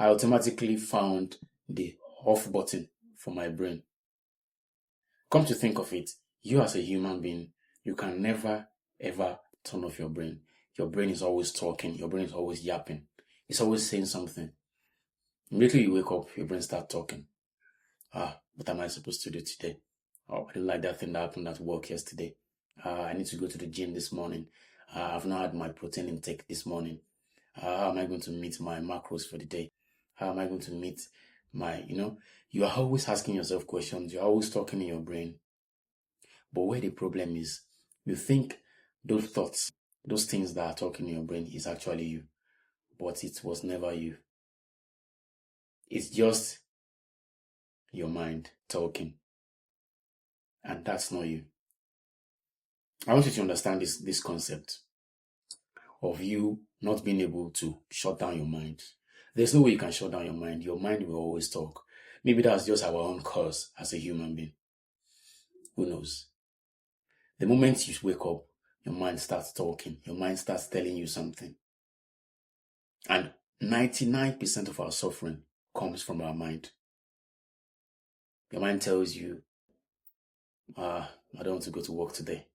I automatically found the off button for my brain. Come to think of it, you as a human being, you can never ever turn off your brain. Your brain is always talking, your brain is always yapping. It's always saying something. Immediately you wake up, your brain starts talking. What am I supposed to do today? Oh, I didn't like that thing that happened at work yesterday. I need to go to the gym this morning. I've not had my protein intake this morning. How am I going to meet my macros for the day? How am I going to meet my, you are always asking yourself questions. You're always talking in your brain. But where the problem is, you think those thoughts, those things that are talking in your brain is actually you. But it was never you. It's just your mind talking. And that's not you. I want you to understand this concept of you not being able to shut down your mind. There's no way you can shut down your mind. Your mind will always talk. Maybe that's just our own cause as a human being. Who knows? The moment you wake up, your mind starts talking. Your mind starts telling you something. And 99% of our suffering comes from our mind. Your mind tells you, I don't want to go to work today.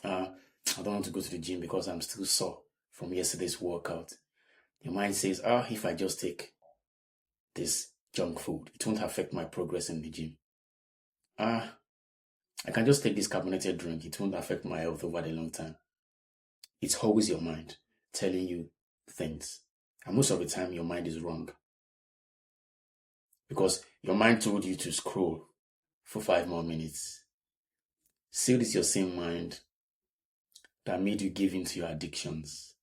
I don't want to go to the gym because I'm still sore from yesterday's workout. Your mind says, if I just take this junk food, it won't affect my progress in the gym. I can just take this carbonated drink. It won't affect my health over the long time. It's always your mind telling you things. And most of the time, your mind is wrong. Because your mind told you to scroll for 5 more minutes. Still, it's your same mind that made you give into your addictions.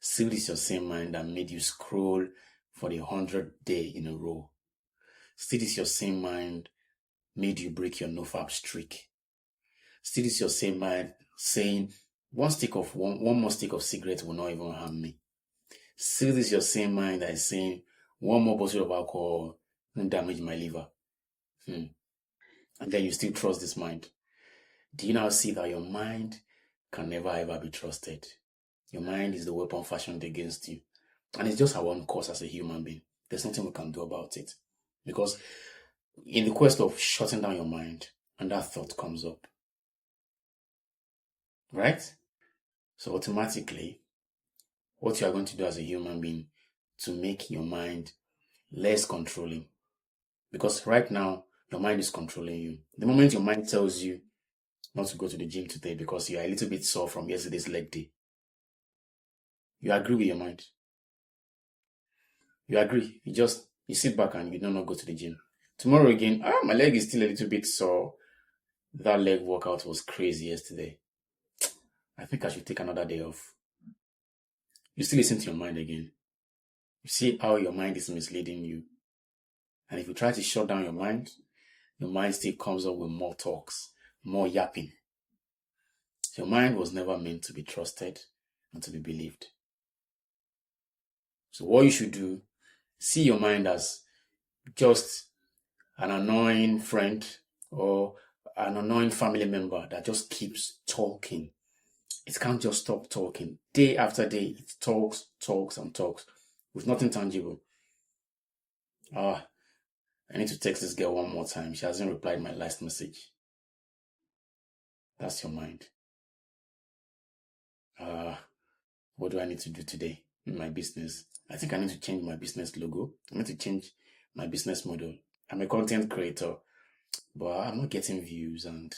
Still, it's your same mind that made you scroll for the 100th day in a row. Still, it's your same mind made you break your no-fap streak. Still, it's your same mind saying, one more stick of cigarette will not even harm me. Still, it's your same mind that is saying, one more bottle of alcohol won't damage my liver. And then you still trust this mind. Do you now see that your mind can never ever be trusted? Your mind is the weapon fashioned against you. And it's just our own cause as a human being. There's nothing we can do about it. Because in the quest of shutting down your mind, and that thought comes up. Right? So automatically, what you are going to do as a human being to make your mind less controlling. Because right now, your mind is controlling you. The moment your mind tells you not to go to the gym today because you are a little bit sore from yesterday's leg day, you agree with your mind. You agree. You sit back and you do not go to the gym. Tomorrow again, my leg is still a little bit sore. That leg workout was crazy yesterday. I think I should take another day off. You still listen to your mind again. You see how your mind is misleading you. And if you try to shut down your mind still comes up with more talks, more yapping. Your mind was never meant to be trusted and to be believed. So what you should do, see your mind as just an annoying friend or an annoying family member that just keeps talking. It can't just stop talking. Day after day, it talks and talks with nothing tangible. I need to text this girl one more time. She hasn't replied my last message. That's your mind. What do I need to do today in my business? I think I need to change my business logo. I need to change my business model. I'm a content creator, but I'm not getting views, and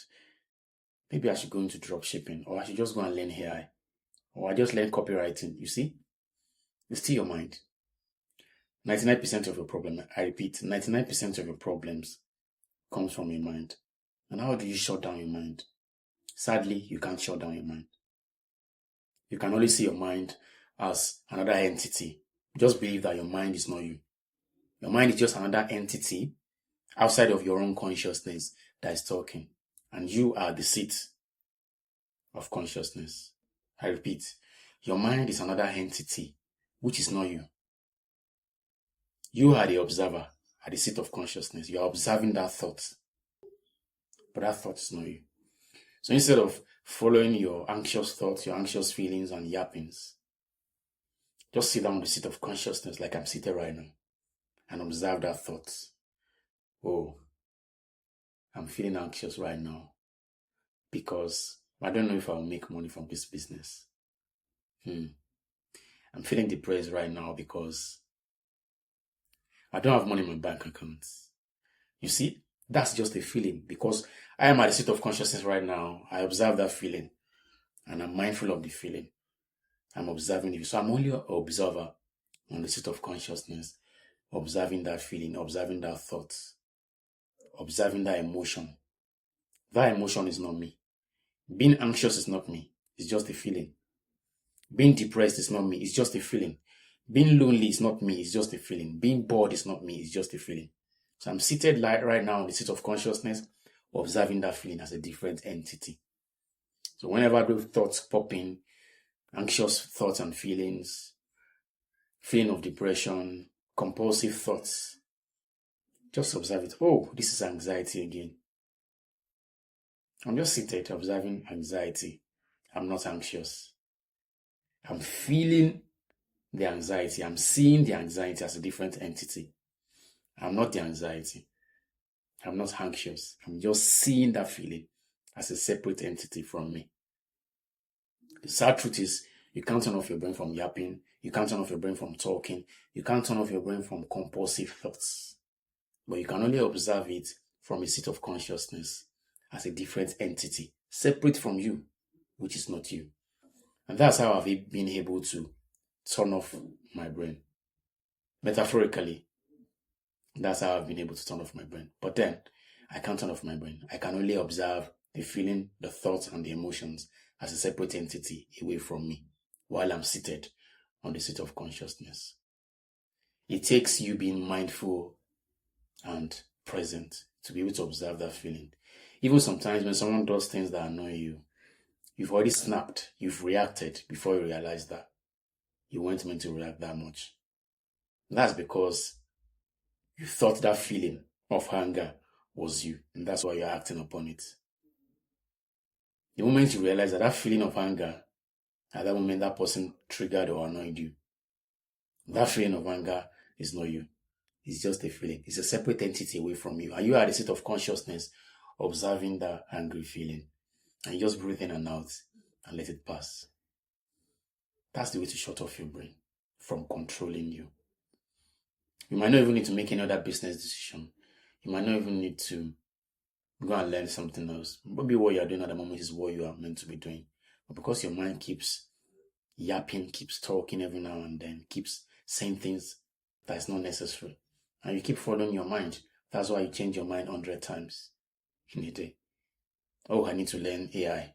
maybe I should go into drop shipping, or I should just go and learn AI, or I just learn copywriting. You see? It's still your mind. 99% of your problem, I repeat, 99% of your problems comes from your mind. And how do you shut down your mind? Sadly, you can't shut down your mind. You can only see your mind as another entity. Just believe that your mind is not you. Your mind is just another entity outside of your own consciousness that is talking. And you are the seat of consciousness. I repeat, your mind is another entity which is not you. You are the observer at the seat of consciousness. You are observing that thought. But that thought is not you. So instead of following your anxious thoughts, your anxious feelings and yappings, Just sit down on the seat of consciousness like I'm seated right now and observe that thought. Oh, I'm feeling anxious right now because I don't know if I'll make money from this business. I'm feeling depressed right now because I don't have money in my bank account. You see, that's just a feeling because I am at the state of consciousness right now. I observe that feeling and I'm mindful of the feeling. I'm observing it. So I'm only an observer on the state of consciousness, observing that feeling, observing that thought, observing that emotion. That emotion is not me. Being anxious is not me. It's just a feeling. Being depressed is not me. It's just a feeling. Being lonely is not me. It's just a feeling. Being bored is not me. It's just a feeling. So I'm seated right now in the state of consciousness, observing that feeling as a different entity. So whenever those thoughts pop in, anxious thoughts and feelings, feeling of depression, compulsive thoughts, just observe it. Oh, this is anxiety again. I'm just seated observing anxiety. I'm not anxious. I'm feeling the anxiety. I'm seeing the anxiety as a different entity. I'm not the anxiety. I'm not anxious. I'm just seeing that feeling as a separate entity from me. The sad truth is, you can't turn off your brain from yapping. You can't turn off your brain from talking. You can't turn off your brain from compulsive thoughts. But you can only observe it from a state of consciousness as a different entity, separate from you, which is not you. And that's how I've been able to turn off my brain. Metaphorically, that's how I've been able to turn off my brain. But then, I can't turn off my brain. I can only observe the feeling, the thoughts, and the emotions as a separate entity away from me while I'm seated on the seat of consciousness. It takes you being mindful and present to be able to observe that feeling. Even sometimes when someone does things that annoy you, you've already snapped, you've reacted before you realize that you weren't meant to react that much. That's because you thought that feeling of anger was you, and that's why you're acting upon it. The moment you realize that that feeling of anger, at that moment that person triggered or annoyed you, that feeling of anger is not you. It's just a feeling. It's a separate entity away from you. And you are at the state of consciousness observing that angry feeling. And you just breathe in and out and let it pass. That's the way to shut off your brain from controlling you. You might not even need to make any other business decision. You might not even need to go and learn something else. Maybe what you're doing at the moment is what you are meant to be doing. But because your mind keeps yapping, keeps talking every now and then, keeps saying things that is not necessary, and you keep following your mind, that's why you change your mind 100 times in a day. Oh, I need to learn AI.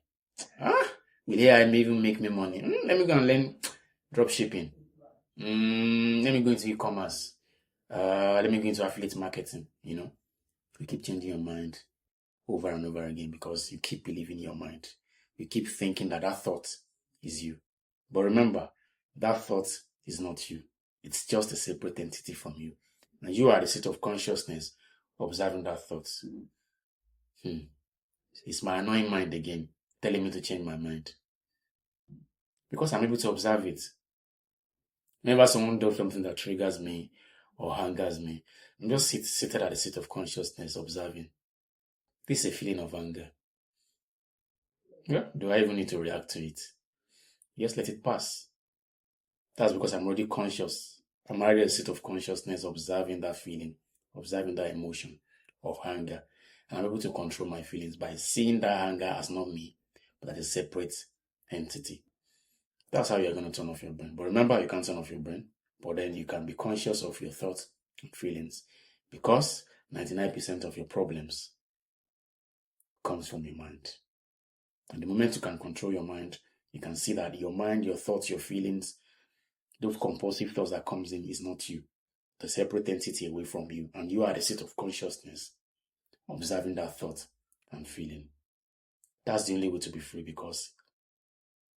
Will AI even make me money? Let me go and learn drop shipping. Let me go into e-commerce. Let me go into affiliate marketing. You keep changing your mind over and over again because you keep believing your mind. You keep thinking that thought is you. But remember, that thought is not you. It's just a separate entity from you. And you are the state of consciousness observing that thought. It's my annoying mind again telling me to change my mind. Because I'm able to observe it. Whenever someone does something that triggers me or angers me, I'm just seated at the state of consciousness observing. This is a feeling of anger. Yeah, do I even need to react to it? Just let it pass. That's because I'm already conscious. I'm already at a state of consciousness observing that feeling, observing that emotion of anger. And I'm able to control my feelings by seeing that anger as not me, but as a separate entity. That's how you're going to turn off your brain. But remember, you can't turn off your brain, but then you can be conscious of your thoughts and feelings because 99% of your problems comes from your mind. And the moment you can control your mind, you can see that your mind, your thoughts, your feelings, those compulsive thoughts that comes in is not you. The separate entity away from you. And you are the state of consciousness observing that thought and feeling. That's the only way to be free because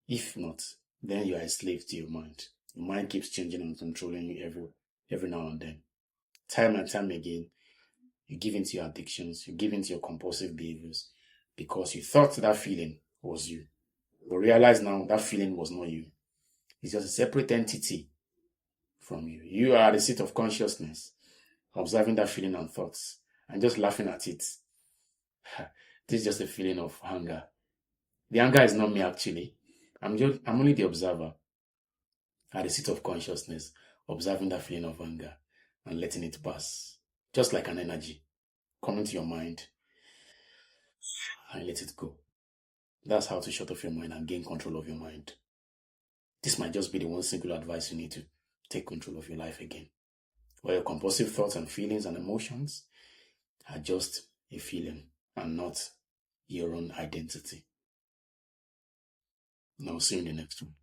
if not, then you are a slave to your mind. Your mind keeps changing and controlling you every now and then. Time and time again, you give into your addictions, you give into your compulsive behaviors because you thought that feeling was you. But realize now that feeling was not you. It's just a separate entity from you. You are at the seat of consciousness, observing that feeling and thoughts and just laughing at it. This is just a feeling of hunger. The anger is not me actually. I'm only the observer at the seat of consciousness, observing that feeling of anger and letting it pass. Just like an energy coming to your mind and let it go. That's how to shut off your mind and gain control of your mind. This might just be the one single advice you need to take control of your life again. Where your compulsive thoughts and feelings and emotions are just a feeling and not your own identity. And I'll see you in the next one.